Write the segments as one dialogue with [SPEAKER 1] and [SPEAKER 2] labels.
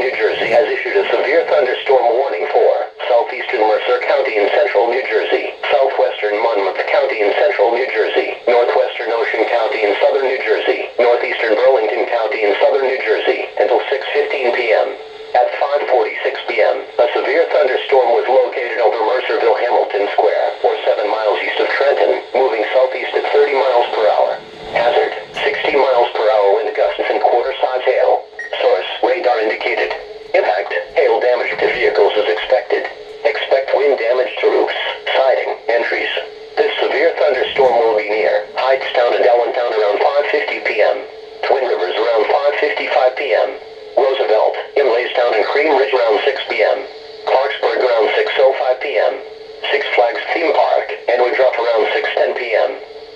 [SPEAKER 1] New Jersey has issued a severe thunderstorm warning for southeastern Mercer County in central New Jersey, southwestern Monmouth County in central New Jersey, northwestern Ocean County in southern New Jersey, northeastern Burlington County in southern New Jersey, until 6:15 p.m. At 5:46 p.m., a severe thunderstorm was located over Mercerville Hamilton Square, or 7 miles east of Trenton, moving southeast at 30 miles per hour. Hazard, 60 miles per hour wind gusts and quarter-size hail. Source, radar indicated. Impact, hail damage to vehicles is expected. Expect wind damage to roofs, siding, and trees. This severe thunderstorm will be near Hightstown and Allentown around 5:50 p.m. Twin Rivers around 5:55 p.m. Roosevelt, Imlaystown and Cream Ridge around 6 p.m. Clarksburg around 6:05 p.m. Six Flags Theme Park and Woodruff around 6:10 p.m.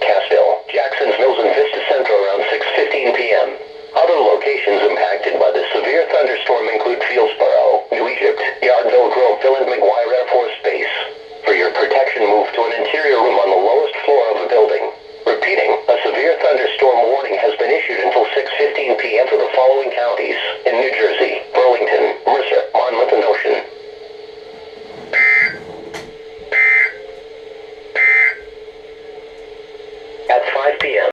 [SPEAKER 1] Cassville, Jackson's Mills and Vista Central around 6:15 p.m. Other locations impacted by the severe thunderstorm include Fieldsboro, New Egypt, Yardville, Groveville, and McGuire Air Force Base. For your protection, move to an interior room on the lowest floor of a building. Repeating, a severe thunderstorm warning has been issued until 6:15 p.m. for the following counties: